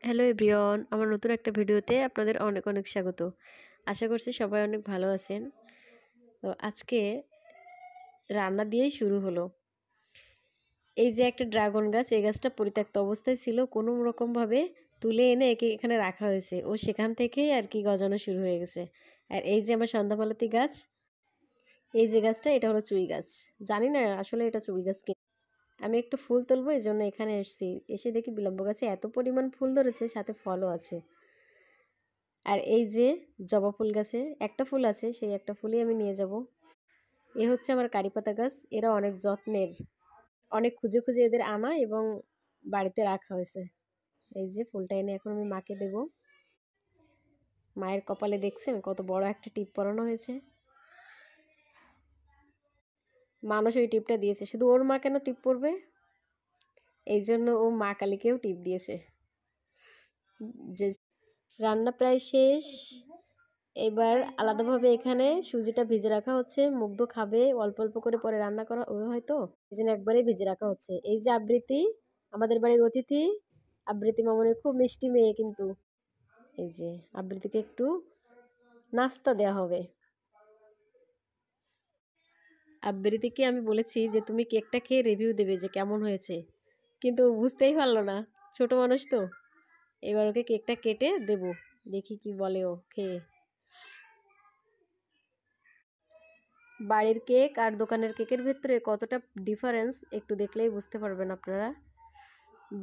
Hello everyone, আমার নতুন একটা ভিডিওতে আপনাদের অনেক অনেক স্বাগত। আশা করছি সবাই অনেক ভালো আছেন। তো আজকে রান্না দিয়েই শুরু হলো। এই যে একটা ড্রাগন গাছ, এই গাছটা পরিত্যক্ত অবস্থায় ছিল, কোনো রকমভাবে তুলে এনে একে এখানে রাখা হয়েছে। ও সেখান থেকেই আর কি গজানো শুরু হয়ে গেছে। আর এই যে আমার সন্ধ্যামালতী গাছ, এই যে গাছটা এটা হলো চুই গাছ। জানি না আসলে এটা চুই গাছ কি। আমি একটু ফুল তুলবো এই জন্য এখানে এসেছি। এসে দেখি বিলম্ব গাছে এত পরিমাণ ফুল ধরেছে, সাথে ফলও আছে। আর এই যে জবা ফুল গাছে একটা ফুল আছে, সেই একটা ফুলই আমি নিয়ে যাব। এ হচ্ছে আমার কারিপাতা গাছ। এরা অনেক যত্নের, অনেক খুঁজে খুঁজে এদের আনা এবং বাড়িতে রাখা হয়েছে। এই যে ফুলটা এনে এখন আমি মাকে দেব। মায়ের কপালে দেখছেন কত বড় একটা টিপ পরানো হয়েছে। মানুষ ওই টিপটা দিয়েছে, শুধু ওর মা কেন টিপ পরবে, এই জন্য ও মা কালীকেও টিপ দিয়েছে। যে রান্না প্রায় শেষ। এবার আলাদাভাবে এখানে সুজিটা ভিজে রাখা হচ্ছে। মুগ্ধ খাবে, অল্প অল্প করে পরে রান্না করা ও হয়তো, এই জন্য একবারেই ভিজে রাখা হচ্ছে। এই যে আবৃত্তি, আমাদের বাড়ির অতিথি। আবৃত্তি মামনি খুব মিষ্টি মেয়ে কিন্তু। এই যে আবৃত্তিকে একটু নাস্তা দেওয়া হবে। আবৃত্তিকে আমি বলেছি যে তুমি কেকটা খেয়ে রিভিউ দেবে যে কেমন হয়েছে, কিন্তু বুঝতেই পারলো না, ছোট মানুষ তো। এবার ওকে কেকটা কেটে দেব, দেখি কি বলে ও খেয়ে। বাড়ির কেক আর দোকানের কেকের ভেতরে কতটা ডিফারেন্স একটু দেখলেই বুঝতে পারবেন আপনারা।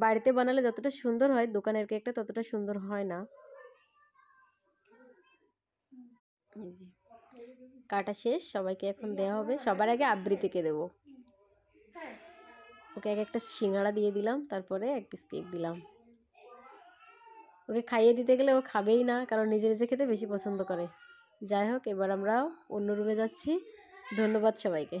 বাড়িতে বানালে যতটা সুন্দর হয়, দোকানের কেকটা ততটা সুন্দর হয় না। কাটা শেষ, সবাইকে এখন দেওয়া হবে। সবার আগে আবৃত্তিকে দেব। ওকে এক একটা সিঙ্গাড়া দিয়ে দিলাম, তারপরে এক পিস কেক দিলাম। ওকে খাইয়ে দিতে গেলে ও খাবেই না, কারণ নিজে নিজে খেতে বেশি পছন্দ করে। যাই হোক, এবার আমরা অন্য রুমে যাচ্ছি। ধন্যবাদ সবাইকে।